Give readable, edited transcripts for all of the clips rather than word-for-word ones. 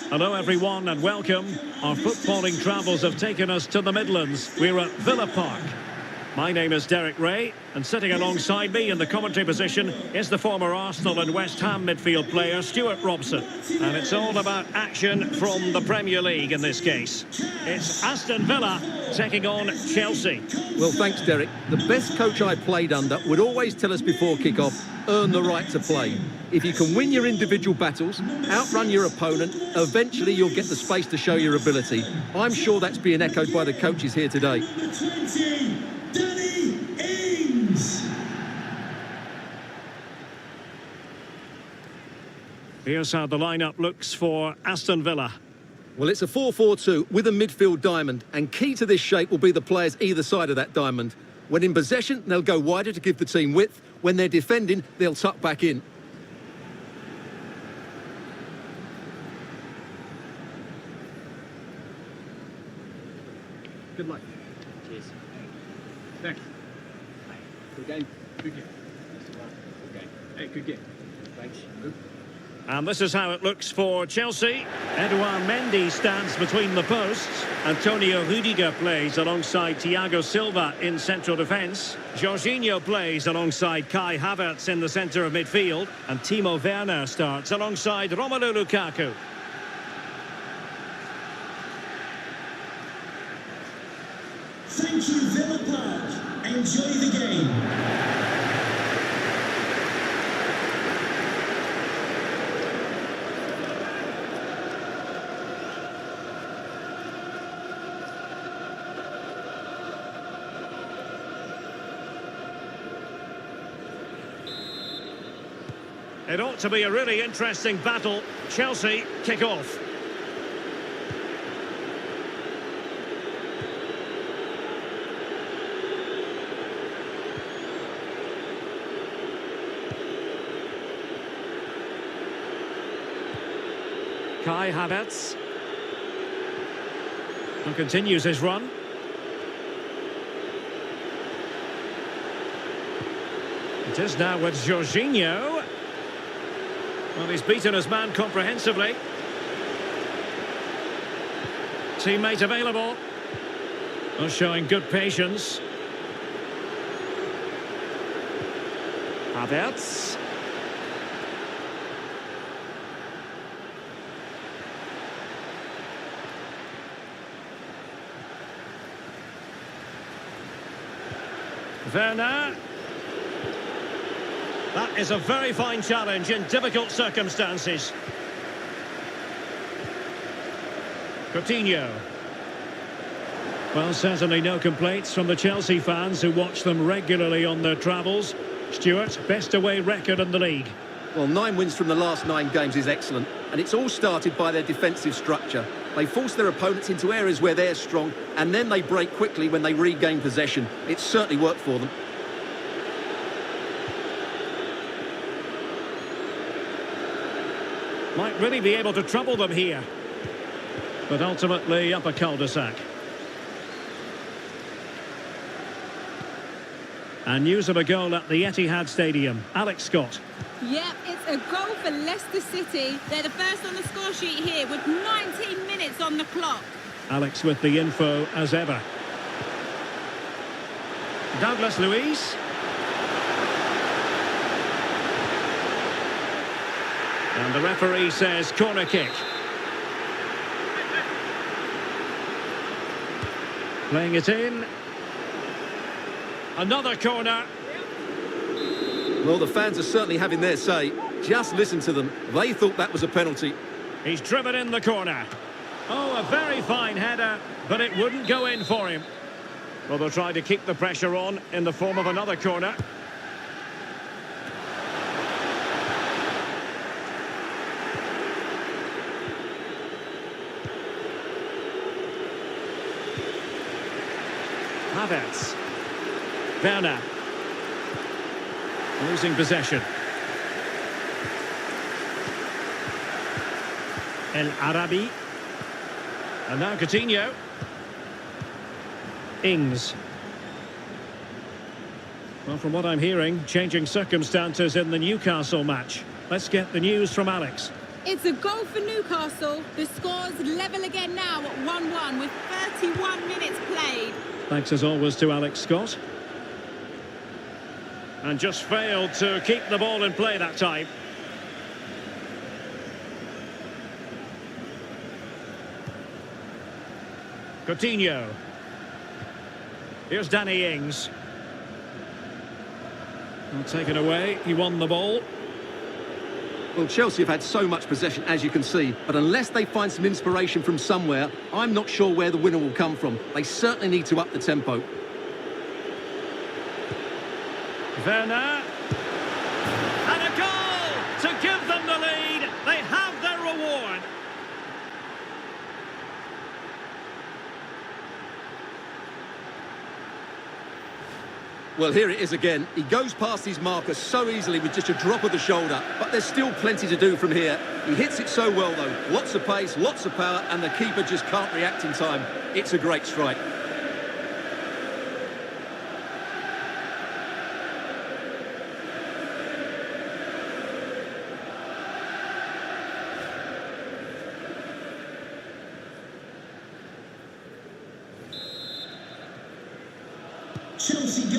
Hello everyone and welcome. Our footballing travels have taken us to the Midlands. We're at Villa Park. My name is Derek Ray, and sitting alongside me in the commentary position is the former Arsenal and West Ham midfield player Stuart Robson. And it's all about action from the Premier League in this case. It's Aston Villa taking on Chelsea. Well, thanks, Derek. The best coach I played under would always tell us before kick-off, earn the right to play. If you can win your individual battles, outrun your opponent, eventually you'll get the space to show your ability. I'm sure that's being echoed by the coaches here today. Here's how the lineup looks for Aston Villa. Well, it's a 4-4-2 with a midfield diamond, and key to this shape will be the players either side of that diamond. When in possession, they'll go wider to give the team width. When they're defending, they'll tuck back in. Good luck. Cheers. Thanks. Good game. Good game. Good game. Hey, good game. Thanks. Good. And this is how it looks for Chelsea. Edouard Mendy stands between the posts. Antonio Rudiger plays alongside Thiago Silva in central defence. Jorginho plays alongside Kai Havertz in the centre of midfield. And Timo Werner starts alongside Romelu Lukaku. Thank you, Villa Park. Enjoy the game. It ought to be a really interesting battle. Chelsea kick off. Kai Havertz. And continues his run. It is now with Jorginho. Well, he's beaten his man comprehensively. Teammate available. Well, showing good patience. Havertz. Werner. That is a very fine challenge in difficult circumstances. Coutinho. Well, certainly no complaints from the Chelsea fans who watch them regularly on their travels. Stuart, best away record in the league. Well, 9 wins from the last 9 games is excellent, and it's all started by their defensive structure. They force their opponents into areas where they're strong, and then they break quickly when they regain possession. It's certainly worked for them. Might really be able to trouble them here. But ultimately up a cul-de-sac. And news of a goal at the Etihad Stadium. Alex Scott. Yep, it's a goal for Leicester City. They're the first on the score sheet here with 19 minutes on the clock. Alex with the info as ever. Douglas Luiz. And the referee says corner kick. Playing it in. Another corner. Well, the fans are certainly having their say. Just listen to them. They thought that was a penalty. He's driven in the corner. Oh, a very fine header, but it wouldn't go in for him. Well, they'll try to keep the pressure on in the form of another corner. Havertz. Werner. Losing possession. El Arabi. And now Coutinho. Ings. Well, from what I'm hearing, changing circumstances in the Newcastle match. Let's get the news from Alex. It's a goal for Newcastle. The score's level again now at 1-1 with 31 minutes played. Thanks as always to Alex Scott. And just failed to keep the ball in play that time. Coutinho. Here's Danny Ings. Well, taken away, he won the ball. Well, Chelsea have had so much possession, as you can see, but unless they find some inspiration from somewhere, I'm not sure where the winner will come from. They certainly need to up the tempo. Werner. And a goal to give them the lead. They have their reward. Well, here it is again. He goes past his marker so easily with just a drop of the shoulder, but there's still plenty to do from here. He hits it so well, though. Lots of pace, lots of power, and the keeper just can't react in time. It's a great strike.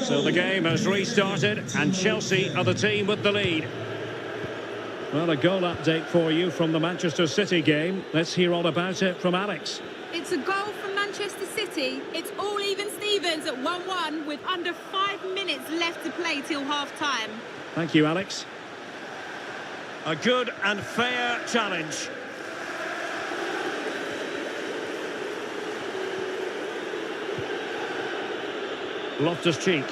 So the game has restarted and Chelsea are the team with the lead. Well, a goal update for you from the Manchester City game. Let's hear all about it from Alex. It's a goal from Manchester City. It's all even Stevens at 1-1 with under 5 minutes left to play till half-time. Thank you, Alex. A good and fair challenge. Loftus-Cheek.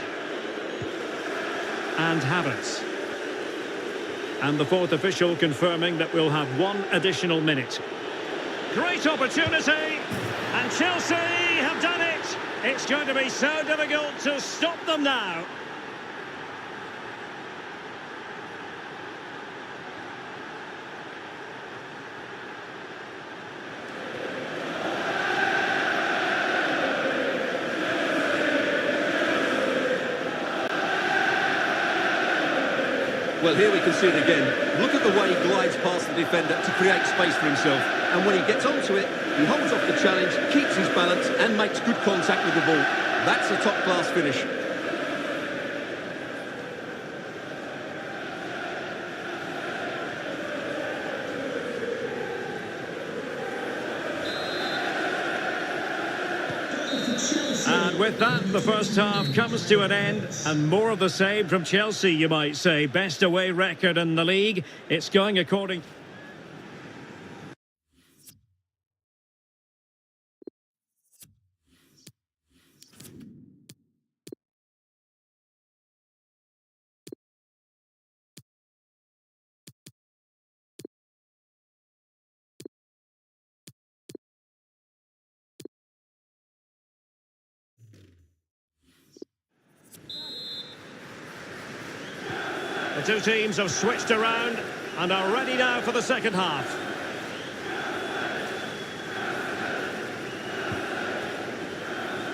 And Havertz. And the fourth official confirming that we'll have one additional minute. Great opportunity! And Chelsea have done it! It's going to be so difficult to stop them now. Well, here we can see it again. Look at the way he glides past the defender to create space for himself. And when he gets onto it, he holds off the challenge, keeps his balance and makes good contact with the ball. That's a top-class finish. And with that, the first half comes to an end, and more of the same from Chelsea, you might say. Best away record in the league. It's going according... The two teams have switched around and are ready now for the second half.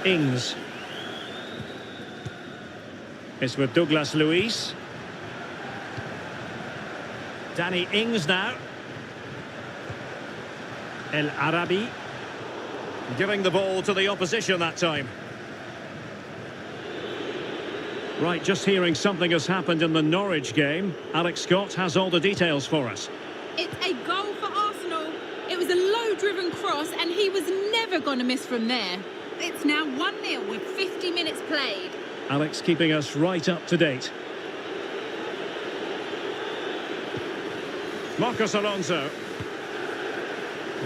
Ings. It's with Douglas Luiz. Danny Ings now. El Arabi. Giving the ball to the opposition that time. Right, just hearing something has happened in the Norwich game. Alex Scott has all the details for us. It's a goal for Arsenal. It was a low-driven cross and he was never going to miss from there. It's now 1-0 with 50 minutes played. Alex keeping us right up to date. Marcos Alonso.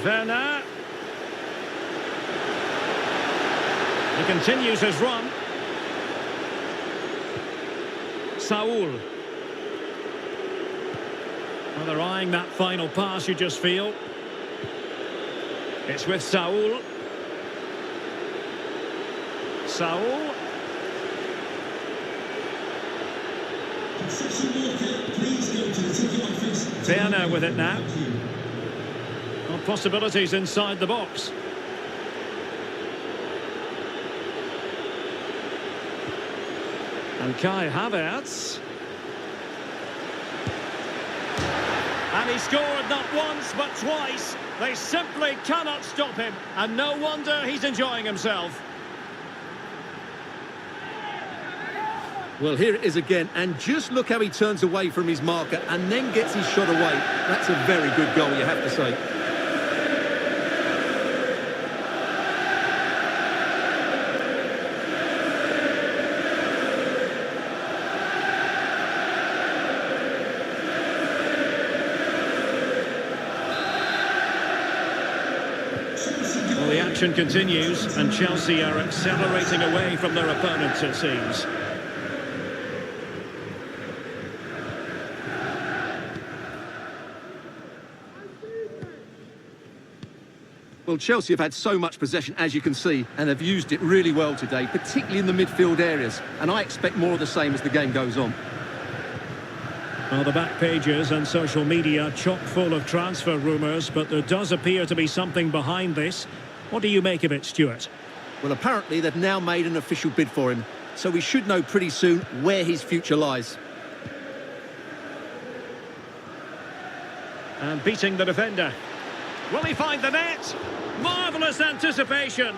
Werner. He continues his run. Saul. Well, they're eyeing that final pass, you just feel. It's with Saul. Saul. Werner with it now. Well, possibilities inside the box. And Kai Havertz. And he scored not once, but twice. They simply cannot stop him. And no wonder he's enjoying himself. Well, here it is again, and just look how he turns away from his marker and then gets his shot away. That's a very good goal, you have to say. Well, the action continues, and Chelsea are accelerating away from their opponents, it seems. Well, Chelsea have had so much possession, as you can see, and they've used it really well today, particularly in the midfield areas. And I expect more of the same as the game goes on. Well, the back pages and social media chock full of transfer rumours, but there does appear to be something behind this. What do you make of it, Stuart? Well, apparently they've now made an official bid for him, so we should know pretty soon where his future lies. And beating the defender. Will he find the net? Marvellous anticipation.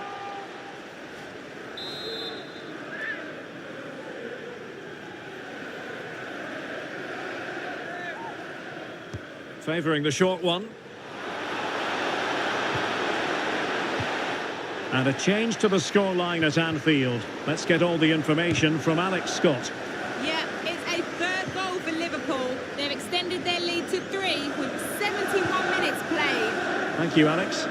Favouring the short one. And a change to the scoreline at Anfield. Let's get all the information from Alex Scott. Yeah, it's a third goal for Liverpool. They've extended their lead to 3 with 71 minutes played. Thank you, Alex.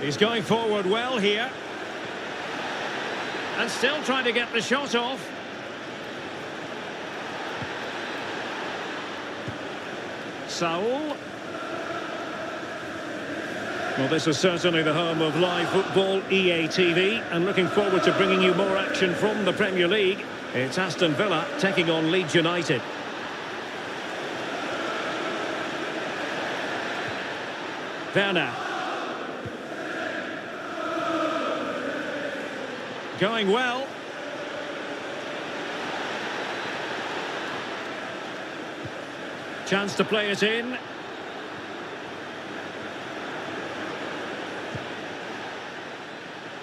He's going forward well here. And still trying to get the shot off. Saul. Well, this is certainly the home of live football, EA TV, and looking forward to bringing you more action from the Premier League. It's Aston Villa taking on Leeds United. Werner. Going well. Chance to play it in.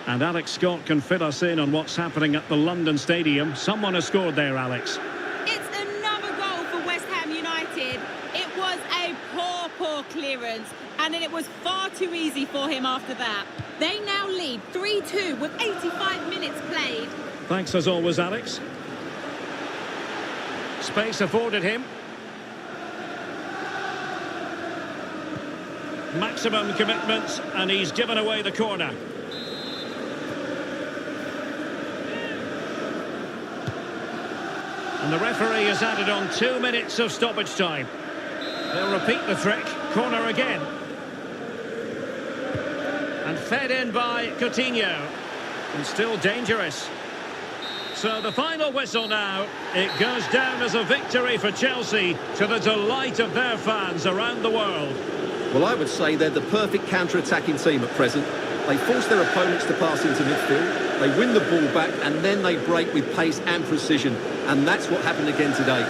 And Alex Scott can fill us in on what's happening at the London Stadium. Someone has scored there, Alex. It's another goal for West Ham United. It was a poor clearance, and then it was far too easy for him after that. They now lead 3-2 with 85 minutes played. Thanks as always, Alex. Space afforded him. Maximum commitment, and he's given away the corner. And the referee has added on 2 minutes of stoppage time. They'll repeat the trick. Corner again. And fed in by Coutinho. And still dangerous. So the final whistle now. It goes down as a victory for Chelsea, to the delight of their fans around the world. Well, I would say they're the perfect counter-attacking team at present. They force their opponents to pass into midfield, they win the ball back, and then they break with pace and precision. And that's what happened again today.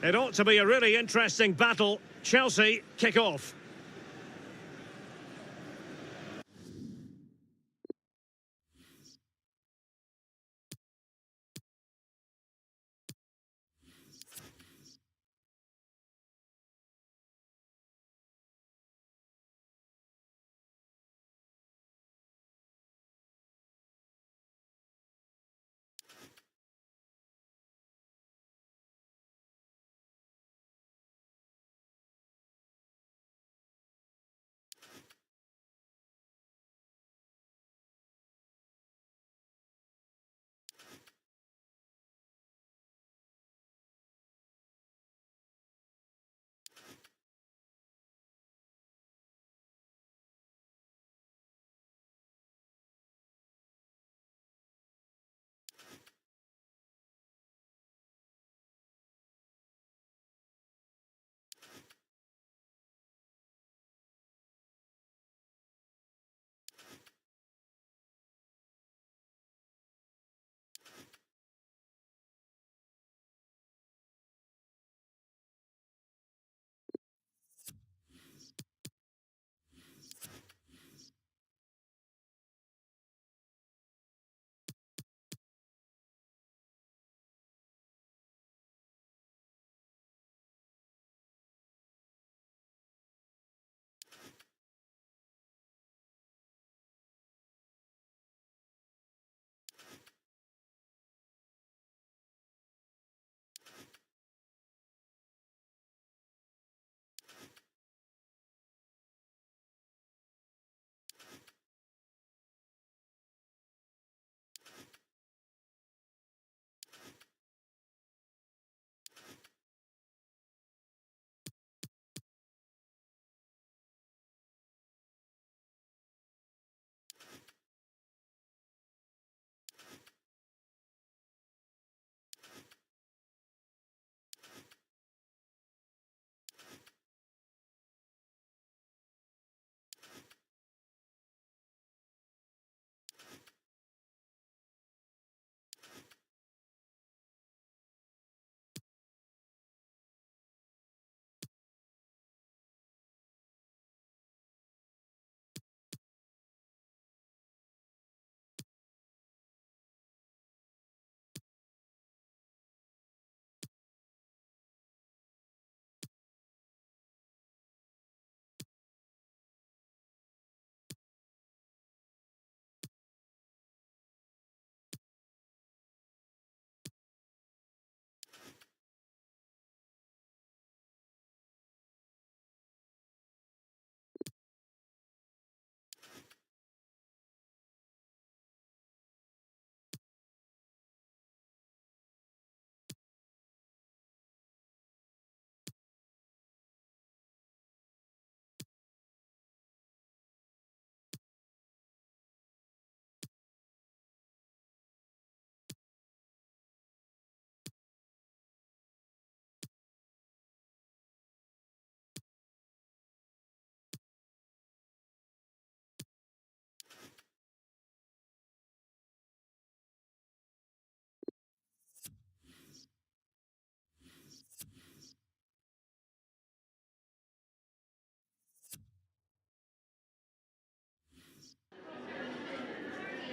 It ought to be a really interesting battle. Chelsea kick off.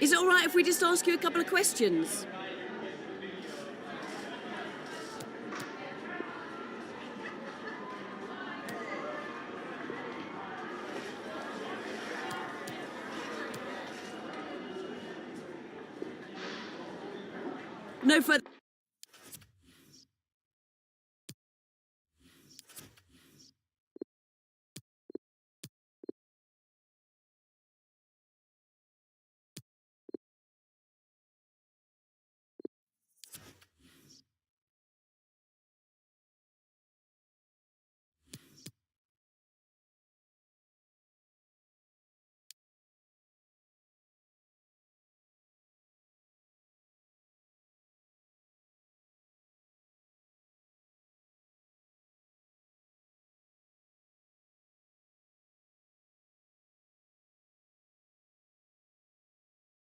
Is it all right if we just ask you a couple of questions? No further...